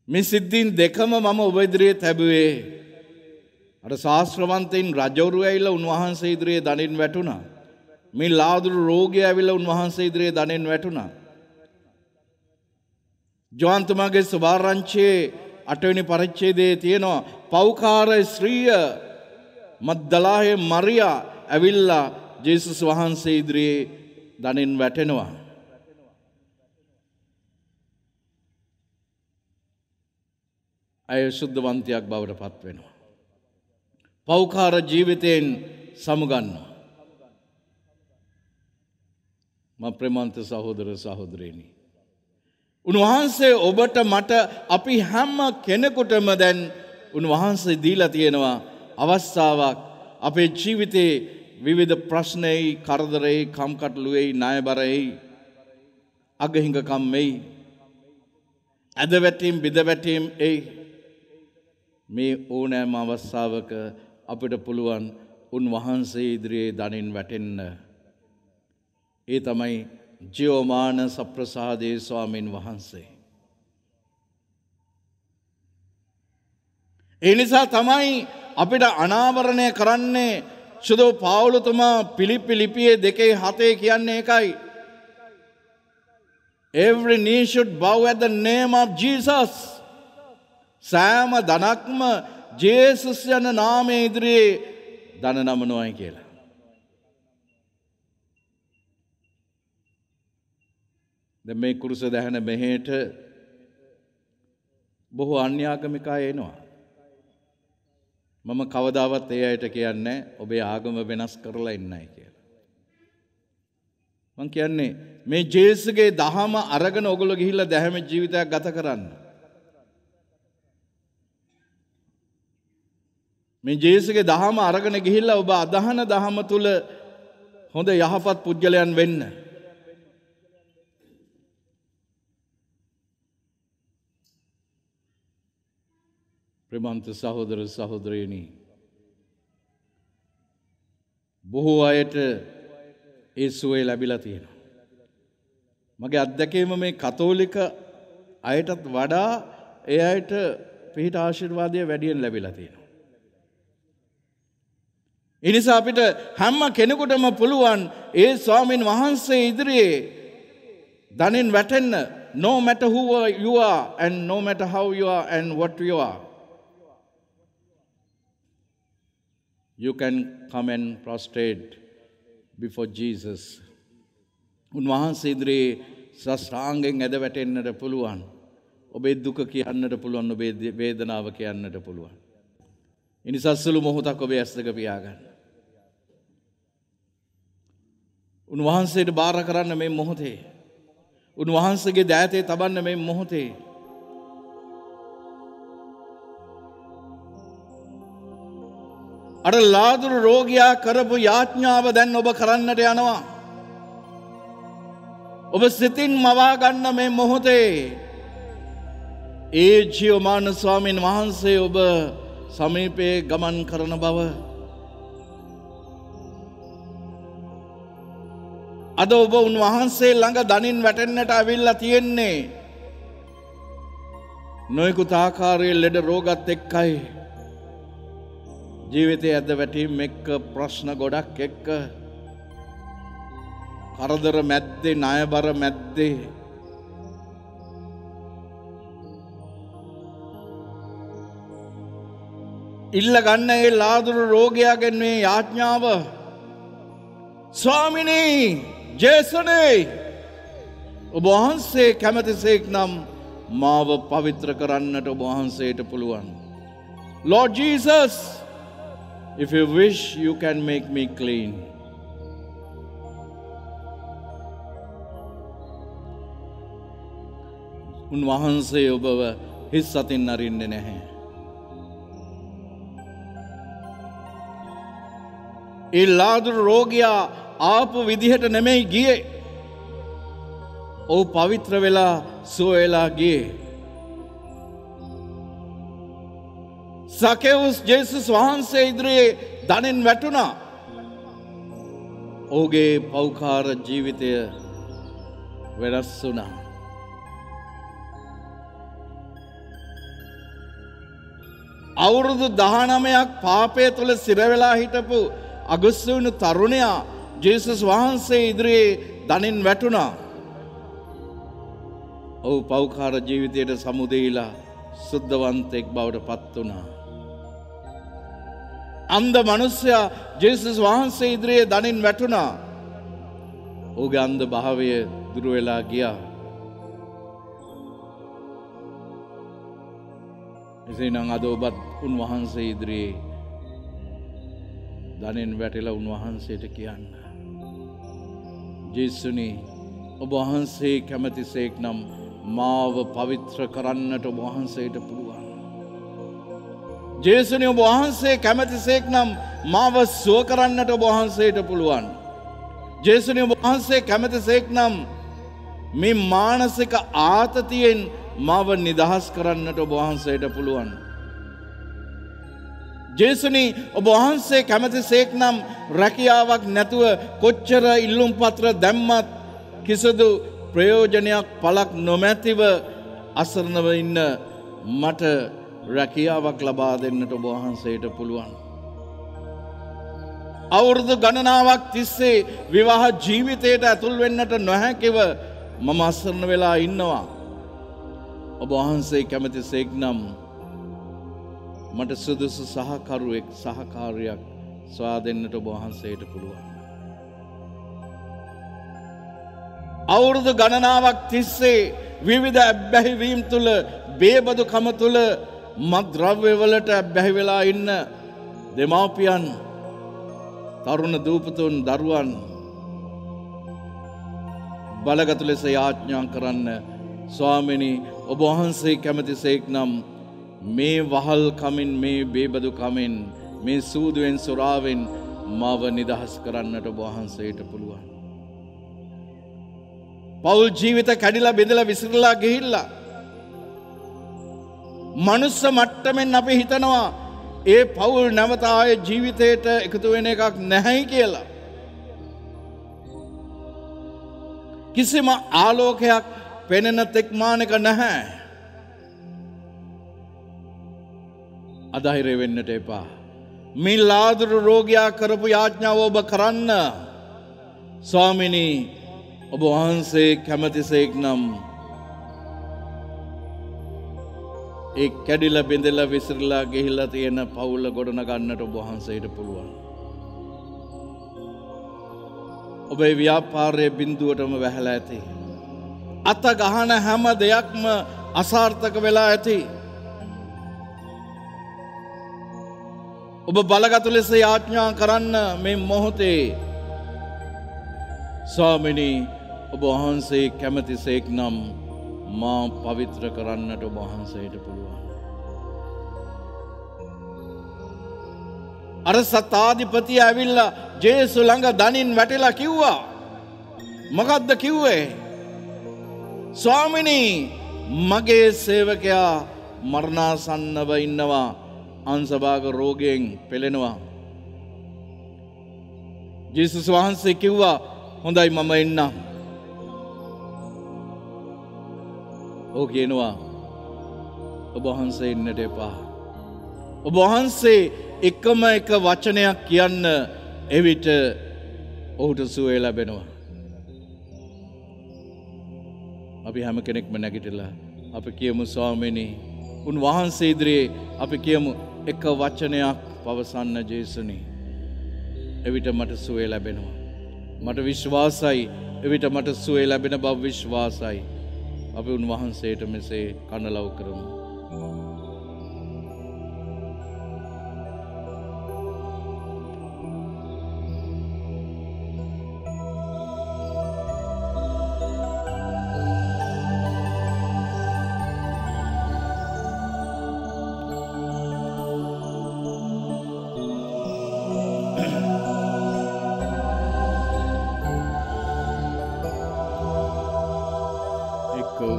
S2: මේ සිද්ධීන් දෙකම මම ඔබ ඉදිරියේ තැබුවේ අර ශාස්ත්‍රවන්තයින් රජවරු ඇවිල්ලා උන්වහන්සේ ඉදිරියේ දනින් වැටුණා. මේ ලාදුරු රෝගියා ඇවිල්ලා උන්වහන්සේ ඉදිරියේ දනින් වැටුණා. ජෝහන් තුමාගේ සුභාරංචියේ 8 වෙනි පරිච්ඡේදයේ තියෙනවා පෞකාර ස්ත්‍රිය මග්දලාහේ මරියා ඇවිල්ලා ජේසුස් වහන්සේ ඉදිරියේ දනින් වැටෙනවා. අය සුද්ධවන්තයක් බවට පත් වෙනවා. පෞකාර ජීවිතයෙන් සමුගන්නවා. මම ප්‍රේමවන්ත සහෝදර සහෝදරයනි, උන්වහන්සේ ඔබට මට අපි හැම කෙනෙකුටම දැන් උන්වහන්සේ දීලා තියෙනවා අවස්ථාවක් අපේ ජීවිතේ විවිධ ප්‍රශ්නයි කරදරයි කම්කටොළුයි ණයබරයි අගහිඟකම් වෙයි ඇදවැටීම් බිඳවැටීම් එයි මේ ඕනෑම අවස්ථාවක අපිට පුළුවන් උන්වහන්සේ ඉදිරියේ දනින් වැටෙන්න ඒ තමයි ජීවමාන සප්‍රසාදේ ස්වාමීන් වහන්සේ. ඒ නිසා තමයි අපිට අනාවරණය කරන්නේ සුදෝ පාවුලතුමා පිලිප්පි ලිපියේ 2:7 කියන්නේ ඒකයි. Every knee should bow at the name of Jesus. සෑම දනක්ම ජේසුස් යන නාමයේ ඉදිරියේ දන නමනවායි කියලා. දැන් මේ කුරුස දැහන මෙහෙට බොහෝ අන්‍යාගමික අය එනවා. මම කවදාවත් ඒ අයට කියන්නේ ඔබේ ආගම වෙනස් කරලා ඉන්නයි කියලා. මං කියන්නේ මේ ජේසුගේ දහම අරගෙන ඔයගොල්ලෝ ගිහිල්ලා දැහැම ජීවිතයක් ගත කරන්න. මේ ජේසුගේ දහම අරගෙන ගිහිල්ලා ඔබ අදහන දහම තුල හොඳ යහපත් පුද්ගලයන් වෙන්න. ප්‍රේමන්ත සහෝදර සහෝදරියනි, බොහෝ අයට ඒ සුවය ලැබිලා තියෙනවා. මගේ අත්දැකීම මේ කතෝලික අයටත් වඩා ඒ අයට පිහිට ආශිර්වාදය වැඩියෙන් ලැබිලා තියෙනවා. ඒ නිසා අපිට හැම කෙනෙකුටම පුළුවන් ඒ ස්වාමීන් වහන්සේ ඉදිරියේ දනින් වැටෙන්න, no matter who you are and no matter how you are and what you are. You can come and prostrate before Jesus. උන්වහන්සේ ඉදිරියේ සස්ත්‍රාංගෙන් ඇද වැටෙන්නට පුළුවන්. ඔබේ දුක කියන්නට පුළුවන්, ඔබේ වේදනාව කියන්නට පුළුවන්. ඒ නිසා සුළු මොහොතක් ඔබේ ඇස් දෙක පියාගන්න. උන්වහන්සේට බාර කරන්න මේ මොහොතේ. උන්වහන්සේගේ දෑතේ තබන්න මේ මොහොතේ. අර ලාදුරු රෝගියා කරපු යාඥාව දැන් ඔබ කරන්නට යනවා. ඔබ සිතින් මවා ගන්න මේ මොහොතේ ඒ ජීවමාන ස්වාමීන් වහන්සේ ඔබ සමීපේ ගමන් කරන බව, අද ඔබ උන්වහන්සේ ළඟ දනින් වැටෙන්නට ඇවිල්ලා තියෙන්නේ නොයෙකුත් ආකාරයේ ලෙඩ රෝගත් එක්කයි. ජීවිතයේ ඇද වැටීම් එක්ක, ප්‍රශ්න ගොඩක් එක්ක, කරදර මැද්දේ, ණයබර මැද්දේ ඉල්ල ගන්න ඒ ලාදුරු රෝගයාගෙන් මේ යාඥාව, ස්වාමිනී ජේසුනේ ඔබ වහන්සේ කැමතිසේක් නම් මාව පවිත්‍ර කරන්නට ඔබ වහන්සේට පුළුවන්. Lord Jesus, if you wish, you can make me clean. උන්වහන්සේ ඔබව හිස් අතින් අරින්නේ නැහැ. ඒ ලාදුරු රෝගියා ආපු විදිහට නෙමෙයි ගියේ. ඔව් පවිත්‍ර වෙලා සුව වෙලා ගියේ. සකෙවුස් ජේසුස් වහන්සේ ඉදිරියේ දනින් වැටුණා. ඔහුගේ පෞකාර ජීවිතය වෙනස් වුණා. අවුරුදු 19ක් පාපය තුළ සිර වෙලා හිටපු අගස්තුණු තරුණයා ජේසුස් වහන්සේ ඉදිරියේ දනින් වැටුණා. ඔහු පෞකාර ජීවිතයට සමුදෙයිලා සුද්ධවන්තෙක් බවට පත් වුණා. අන්ධ මිනිසයා ජේසුස් වහන්සේ ඉදිරියේ දනින් වැටුණා. ඔහුගේ අන්ධ භාවය දුර වෙලා ගියා. එසේනම් අද ඔබත් උන්වහන්සේ ඉදිරියේ දනින් වැටලා උන්වහන්සේට කියන්න, ජේසුනි ඔබ වහන්සේ කැමතිසේක් නම්
S1: මාව පවිත්‍ර කරන්නට ඔබ වහන්සේට පුළුවන්. ජේසුනි ඔබ වහන්සේ කැමැතිසේක් නම් මාව සුව කරන්නට ඔබ වහන්සේට පුළුවන්. ජේසුනි ඔබ වහන්සේ කැමැතිසේක් නම් මේ මානසික ආතතියෙන් මාව නිදහස් කරන්නට ඔබ වහන්සේට පුළුවන්. ජේසුනි ඔබ වහන්සේ කැමැතිසේක් නම් රැකියාවක් නැතුව කොච්චර ඉල්ලුම් පත්‍ර දැම්මත් කිසිදු ප්‍රයෝජනයක් පළක් නොමැතිව අසරණව ඉන්න මට රැකියාවක් ලබා දෙන්නට ඔබ වහන්සේට පුළුවන්. අවුරුදු ගණනාවක් තිස්සේ විවාහ ජීවිතයට ඇතුල් වෙන්නට නොහැකිව මම අසරණ වෙලා ඉන්නවා. ඔබ වහන්සේ කැමැතිසේක් නම් මට සුදුසු සහකරුවෙක් සහකාරියක් සොයා දෙන්නට ඔබ වහන්සේට පුළුවන්. අවුරුදු ගණනාවක් තිස්සේ විවිධ ඇබ්බැහිවීම් තුළ බේබදුකම තුළ මත්ද්‍රව්‍යවලට ඇබ්බැහි වෙලා ඉන්න දෙමාපියන් තරුණ දූපතුන් දරුවන් බලගත් ලෙස යාඥා කරන්න ස්වාමිනී ඔබ වහන්සේ කැමැතිසේක් නම් මේ වහල් කමින් මේ බේබදු කමින් මේ සූදුවෙන් සොරාවෙන් මාව නිදහස් කරන්නට ඔබ වහන්සේට පුළුවන්. පෞල් ජීවිත කැඩිලා බෙදලා විසිරලා ගිහිල්ලා මනුස්ස මට්ටමින් අපි හිතනවා ඒ පෞල් නැවත ආයේ ජීවිතයට එකතු වෙන එකක් නැහැයි කියලා. කිසිම ආලෝකයක් පෙනෙන තෙක්මානක නැහැ. අධෛර්ය වෙන්නට එපා. මේ ලාදුරු රෝගියා කරපු යාඥාව ඔබ කරන්න. ස්වාමිනී ඔබ වහන්සේ කැමැතිසේක් නම් ඒ කැඩිලා බිඳලා විසිරලා ගිහිල්ලා තියෙන පවුල ගොඩනගන්නට ඔබ වහන්සේට පුළුවන්. ඔබේ ව්‍යාපාරයේ බිඳුවටම වැහැලා ඇති. අත ගහන හැම දෙයක්ම අසාර්ථක වෙලා ඇති. ඔබ බලගත් ලෙස යාඥා කරන්න මේ මොහොතේ ස්වාමිනී ඔබ වහන්සේ කැමැතිසේක් නම් මා පවිත්‍ර කරන්නට ඔබ වහන්සේට පුළුවන්. අර සතාධිපතිය ඇවිල්ලා ජේසු ළඟ දනින් වැටිලා කිව්වා. මොකද්ද කිව්වේ? ස්වාමිනී මගේ සේවකයා මරණාසන්නව ඉන්නවා. අංශභාග රෝගයෙන් පෙළෙනවා. ජේසුස් වහන්සේ කිව්වා හොඳයි මම එන්නම්. ඔහු කියනවා ඔබ වහන්සේ එන්නට එපා. ඔබ වහන්සේ එකම එක වචනයක් කියන්න එවිට ඔහුට සුවය ලැබෙනවා. අපි හැම කෙනෙක්ම නැගිටලා අපි කියමු ස්වාමිනී උන්වහන්සේ ඉදිරියේ අපි කියමු එක වචනයක් පවසන්න ජේසුනි. එවිට මට සුවය ලැබෙනවා. මට විශ්වාසයි එවිට මට සුවය ලැබෙන බව විශ්වාසයි. අපි උන්වහන්සේට මෙසේ කනලව් කරමු.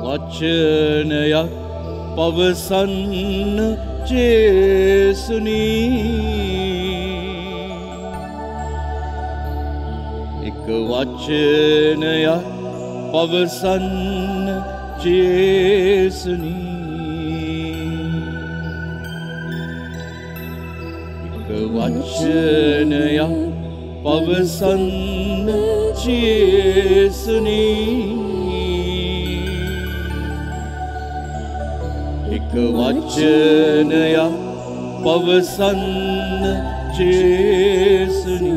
S1: වචනයක් පවසන්න ජේසුනී. එක වචනයක් පවසන්න ජේසුනී. එක වචනයක් පවසන්න ජේසුනී. එක වචනයක් පවසන්න ජේසුනී.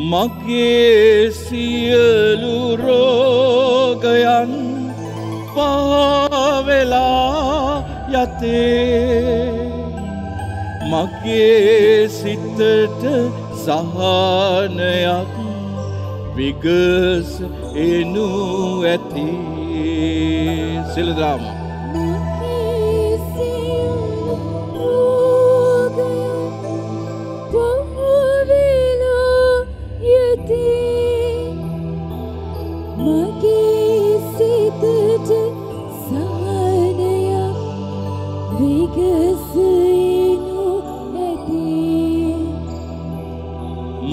S1: මගේ සියලු රෝගයන් පහවෙලා යතේ. මගේ සිතට සහනයක්
S2: විගස එනු ඇති සිලදාම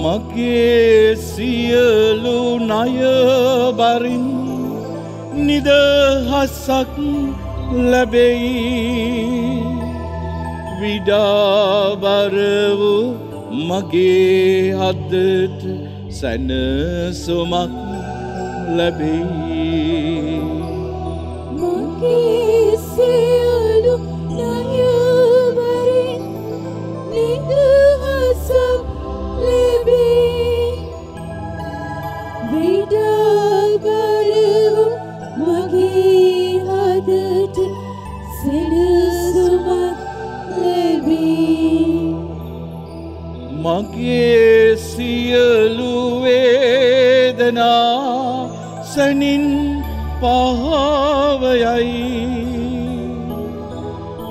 S2: මගේ සියලු ණය බරින් නිදහසක් ලැබෙයි විඩාබර වූ මගේ හදට සැනසුමක් ලැබෙයි
S3: මගේ සියලු ණය බරින් නිදහසක්
S2: මගේ සියලු වේදනා සැනින් පහවයයි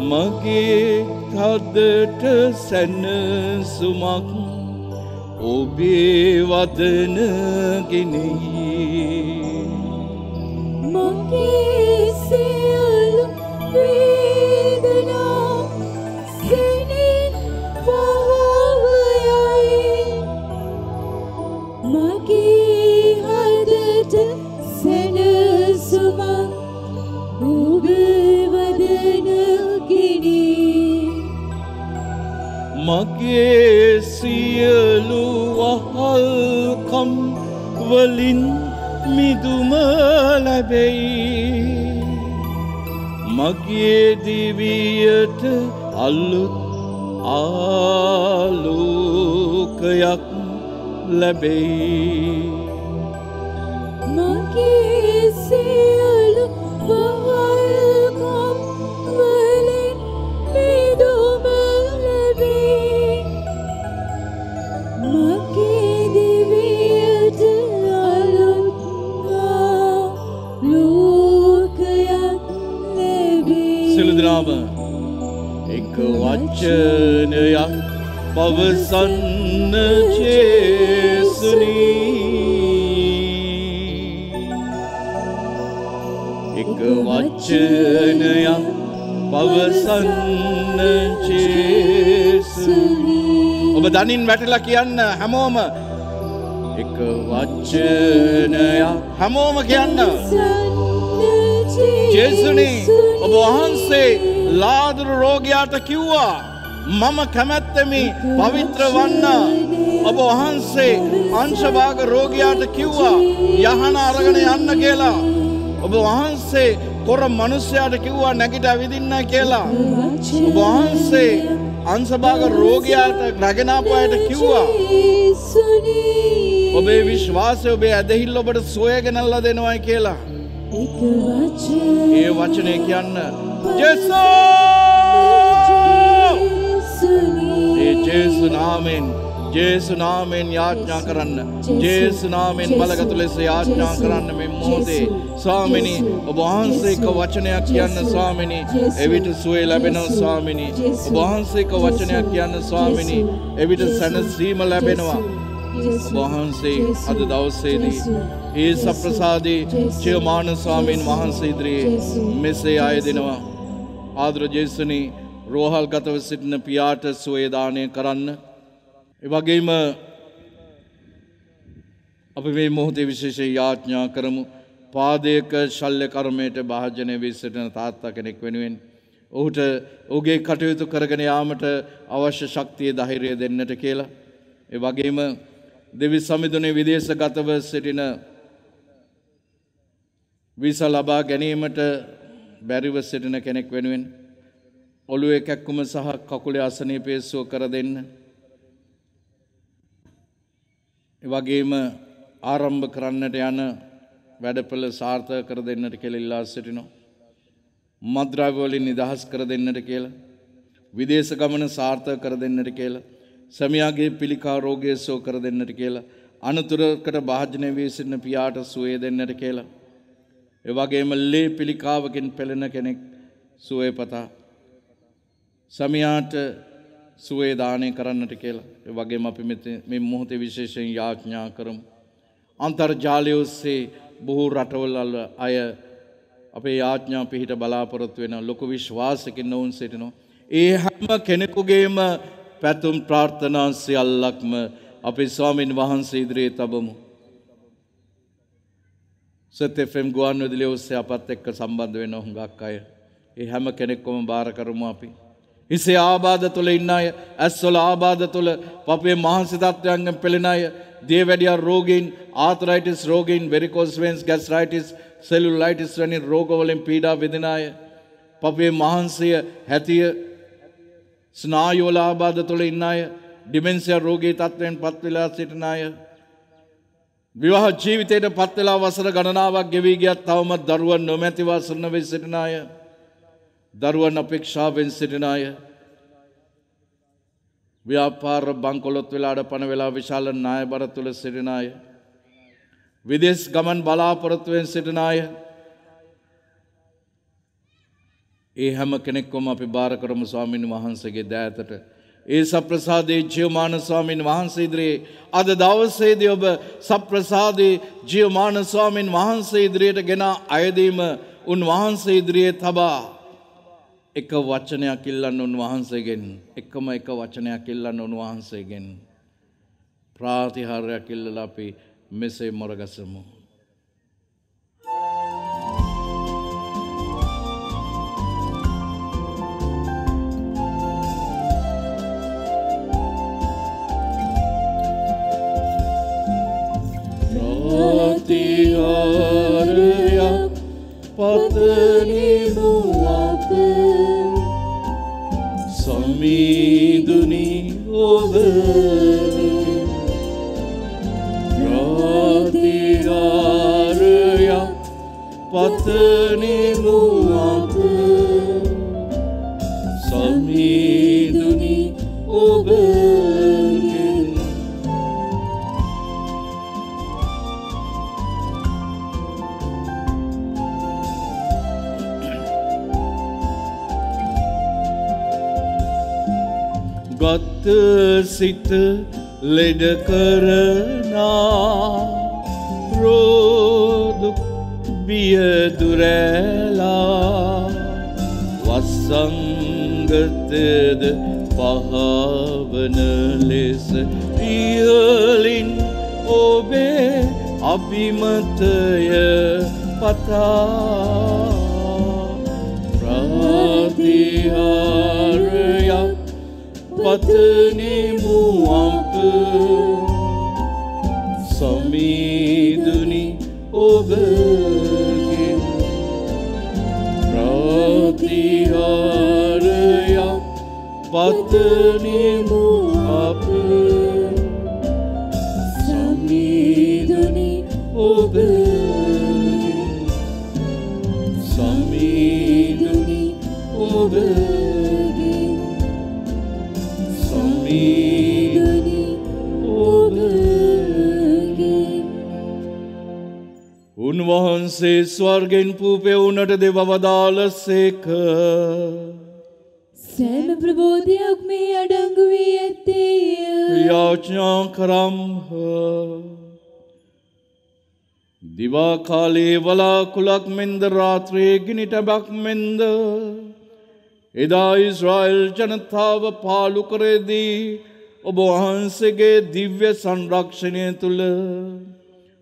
S2: මගේ හදට සැනසුමක් ඔබේ වදන ගෙනෙයි
S3: මගේ සියලු වේදනා සැනින් පහවයයි මගේ හදට සැනසුමක් ඔබේ වදන ගෙනෙයි
S2: මගේ සියලු වහල්කම් වලින් මිදුම ලැබෙයි මගේ දිවියට අලුත් ආලෝකයක් ලැබෙයි
S3: මගේ සියලු වහල්කම් වලින් මිදුම ලැබෙයි මගේ දිවියට අලුත් ආලෝකයක් ලැබෙයි
S2: සිලදනාම එක වචනයක් පවසන්න ජේසුනි එක වචනයක් පවසන්න ජේසුනි ඔබ දනින් වැටලා කියන්න හැමෝම එක වචනයක් හැමෝම කියන්න ජේසුනි ඔබ වහන්සේ ලාදුරු රෝගයාට කිව්වා මම කැමැත්තෙමි පවිත්‍ර වන්න ඔබ වහන්සේ අංශභාග රෝගයාට කිව්වා යහන අරගෙන යන්න කියලා ඔබ වහන්සේ කොර මිනිසයාට කිව්වා නැගිට ඇවිදින්න කියලා ඔබ වහන්සේ අංශභාග රෝගයාට රැගෙන ආපු අයට කිව්වා ඔබේ විශ්වාසය ඔබේ ඇදහිල්ල ඔබට සුවය ගෙනල්ලා දෙනවයි කියලා ඒ වචනේ කියන්න ජේසු ජේසු නාමයෙන් යාඥා කරන්න ජේසු නාමයෙන් බලගත් ලෙස යාඥා කරන්න මේ මොහොතේ ස්වාමිනී ඔබ වහන්සේක වචනයක් කියන්න ස්වාමිනී එවිට සුවය ලැබෙනවා ස්වාමිනී ඔබ වහන්සේක වචනයක් කියන්න ස්වාමිනී එවිට සැනසීම ලැබෙනවා ඔබ වහන්සේ අද දවසේදී ඒ සප්‍රසාදී චේමාන ස්වාමීන් වහන්සේ ඉදිරියේ මෙසේ ආයදිනවා ආදර ජේසුනි රෝහල් ගතව සිටින පියාට සුවය දානය කරන්න ඒ වගේම අපි මේ මොහොතේ විශේෂ යාඥා කරමු පාදයක ශල්‍ය කර්මයට භාජනය වී සිටින තාත්තා කෙනෙක් වෙනුවෙන් ඔහුට ඔහුගේ කටයුතු කරගෙන යාමට අවශ්‍ය ශක්තිය ධෛර්යය දෙන්නට කියලා ඒ වගේම දෙවි සමිඳුනේ විදේශගතව සිටින වීසා ලබා ගැනීමට බැරිව සිටින කෙනෙක් වෙනුවෙන් ඔළුවේ කැක්කුම සහ කකුලේ අසනීපය සුව කර දෙන්න. ඒ වගේම ආරම්භ කරන්නට යන වැඩපළ සාර්ථක කර දෙන්නට කියලා ඉල්ලා සිටිනවා. මත්ද්‍රව්‍ය වලින් නිදහස් කර දෙන්නට කියලා. විදේශ ගමන සාර්ථක කර දෙන්නට කියලා. සැමියාගේ පිළිකා රෝගය සුව කර දෙන්නට කියලා. අනතුරකට භාජනය වී සිටින පියාට සුවය දෙන්නට කියලා. ඒ වගේම ලේ පිළිකාවකින් පෙළෙන කෙනෙක් සුවය පතා සමියාට සුවේ දානය කරන්නට කියලා. ඒ වගේම අපි මේ මොහොතේ විශේෂයෙන් යාඥා කරමු. අන්තර්ජාලය ඔස්සේ බොහෝ රටවල් අය අපේ යාඥා පිහිට බලාපොරොත්තු වෙන ලොකු විශ්වාසකින් ඔවුන් සිටිනවා. ඒ හැම කෙනෙකුගේම පැතුම් ප්‍රාර්ථනා සියල්ලක්ම අපේ ස්වාමීන් වහන්සේ ඉදිරියේ තබමු. සත් FM ගුවන්විදුලිය ඔස්සේ අපත් එක්ක සම්බන්ධ වෙන හුඟක් අය. ඒ හැම කෙනෙක්වම බාර කරමු අපි. හිසේ ආබාධ තුළ ඉන්න අය, ඇස්වල ආබාධ තුළ පපුවේ මහන්සි තත්ත්වයන්ගෙන් පෙළෙන අය, දියවැඩියා රෝගීන්, ආතරයිටිස් රෝගීන්, වෙරිකෝස් වෙන්ස්, ගැස්ට්‍රයිටිස්, සෙලුලයිටිස් වැනි රෝගවලින් පීඩා විඳින අය, පපුවේ මහන්සිය, හැතිය, ස්නායුවල ආබාධ තුළ ඉන්න අය, ඩිමෙන්සියා රෝගී තත්ත්වයෙන් පත් වෙලා සිටින අය, විවාහ ජීවිතයට පත් වෙලා වසර ගණනාවක් ගෙවී ගියත් තවමත් දරුවන් නොමැතිව අසරණ වෙ සිටින අය, දරුවන් අපේක්ෂාවෙන් සිටින අය, ව්‍යාපාර බංකොලොත් වෙලා අඩපණ වෙලා විශාල ණය බර තුල සිටින අය, විදේශ ගමන් බලාපොරොත්තුවෙන් සිටින අය, ඒ හැම කෙනෙක්වම අපි බාර කරමු ස්වාමීන් වහන්සේගේ දෑතට. ඒ සප්‍රසාදේ ජීවමාන ස්වාමීන් වහන්සේ ඉදිරියේ අද දවසේදී ඔබ සප්‍රසාදේ ජීවමාන ස්වාමීන් වහන්සේ ඉදිරියට ගෙන අයදීම උන්වහන්සේ ඉදිරියේ තබා එක වචනයක් ඉල්ලන්න උන්වහන්සේගෙන්, එකම එක වචනයක් ඉල්ලන්න උන්වහන්සේගෙන් ප්‍රාතිහාර්යයක් ඉල්ලලා අපි මෙසේ මොරගසමු. ප්‍රාතිහාර්යයක් පතනිමු අප සමීදුනි ඔබ ප්‍රාතිහාර්යයක් පතනිමු අප සමීදුනි ඔබ ගත සිත ලෙඩ කරනා රෝදුක් බිය දුරැලා වසංගතද පහවන ලෙස ඉහලින් ඔබේ අභිමතය පතා ප්‍රාතිහාර්යයක් පතනිමු අප සමීදුනි ඔබගෙන් ප්‍රාතිහාර්යයක් පතනිමු අප සමීදුනි ඔබගෙන් සමීදුනි ඔබගෙන් උන්වහන්සේ ස්වර්ගෙන් පූපෙවුනට දෙවවදාලසේක.
S3: සෑම ප්‍රබෝධයක් මේ අඩංගු වී ඇත්තේය.
S2: යාඥා කරම්හ. දිවා කාලේ වලාකුලක් මෙන්ද රාත්‍රයේ ගිනි ටැබක් මෙන්ද එදා ඉස්රායෙල් ජනතාව පාලු කරේදී ඔබ වහන්සේගේ දිව්‍ය සංරක්ෂණය තුල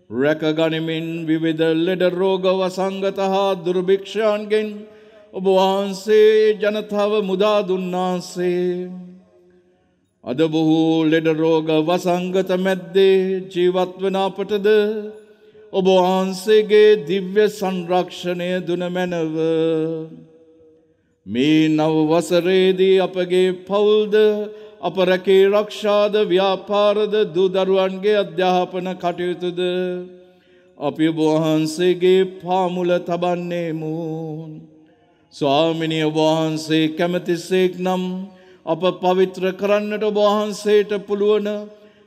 S2: රැකගනිමින් විවිධ ලෙඩ රෝග වසංගත හා දුර්භික්ෂයන්ගෙන් ඔබ වහන්සේ ජනතාව මුදා දුන්නාසේ. අද බොහෝ ලෙඩ රෝග වසංගත මැද්දේ ජීවත් වන අපටද ඔබ වහන්සේගේ දිව්‍ය සංරක්ෂණය දුන මැනව. මේ නව වසරේදී අපගේ පවුල්ද අප රැකේ රක්ෂාද ව්‍යාපාරද දූදරුවන්ගේ අධ්‍යාපන කටයුතුද අපි ඔබ වහන්සේගේ පාමුල තබන්නේමු. ස්වාමිනී ඔබ වහන්සේ කැමැතිසේක් නම් අප පවිත්‍ර කරන්නට ඔබ වහන්සේට පුළුවන්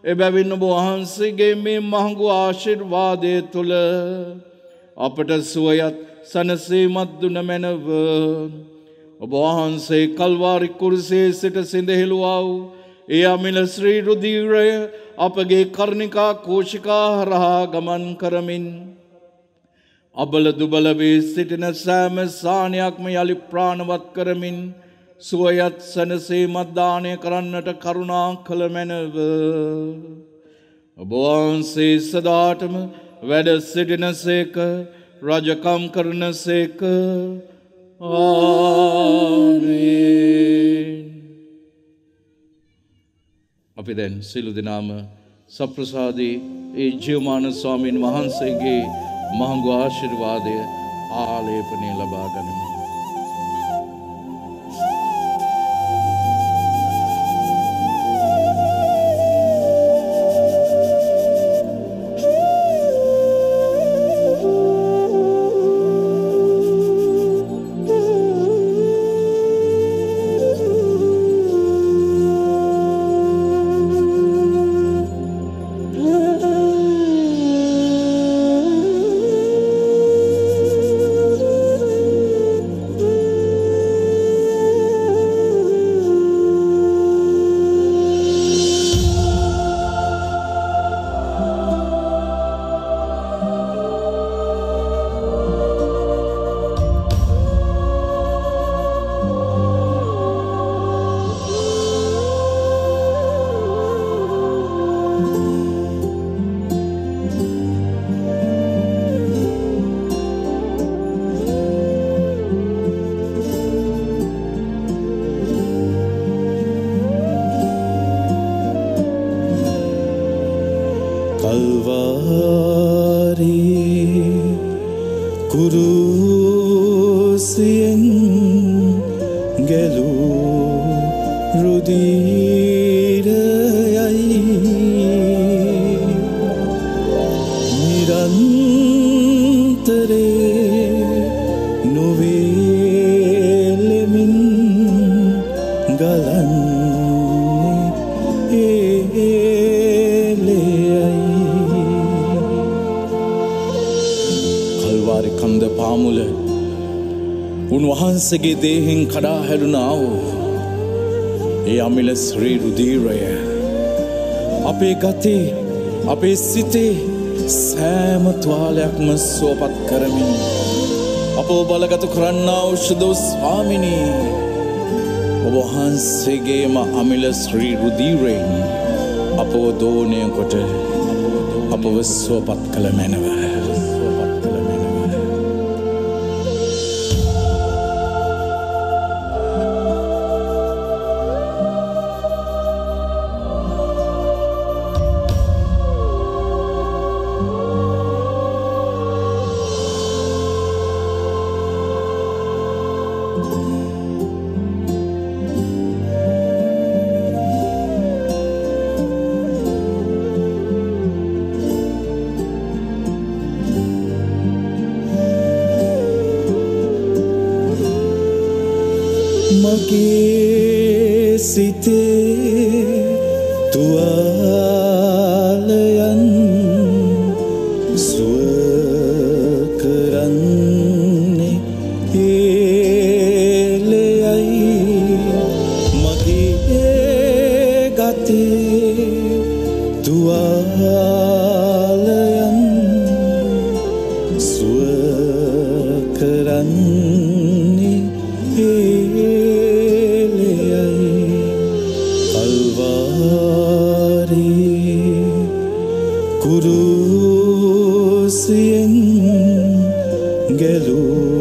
S2: එබැවින් ඔබ වහන්සේගේ මේ මහඟු ආශිර්වාදය තුළ අපට සුවයත් සැනසීමත් දුන මැනව. ඔබ වහන්සේ කල්වාරි කුරුසේ සිට සිඳහෙළුවා වූ ඒ අමිල ශ්‍රී රුධිරය අපගේ කර්ණිකා කෝෂිකා හරහා ගමන් කරමින් අබල දුබල වී සිටින සෑම සානයක්ම යලි ප්‍රාණවත් කරමින් සුවයත් සැනසීමත් දානය කරන්නට කරුණා කළ මැනව. ඔබ වහන්සේ සදාටම වැඩ සිටිනසේක රජකම් කරනසේක. ආමේන්. අපි දැන් සියලු දෙනාම සප්‍රසාදී ඒ ජීවමාන ස්වාමීන් වහන්සේගේ මහඟු ආශිර්වාදය ආලේපනය ලබා ගනිමු. උන්වහන්සේගේ දේහෙන් කඩා හැරුණා වූ ඒ අමිල ශ්‍රී රුධිරය අපේ ගතේ අපේ සිතේ සෑම තුවාලයක්ම සුවපත් කරමින් අපව බලගත කරන්නා වූ ශුද්ධ ස්වාමිනී ඔබ වහන්සේගේම අමිල ශ්‍රී රුධිරයෙන් අපව දෝණය කොට අපව සුවපත් කළ මැනව. මගේ සිතේ තුවාලයන් සුව කරන්නේ ඒලෙයයි මගේ ගතේ තුවාලයන් සුව කරන්නේ කුරුසියෙන් ගැලූ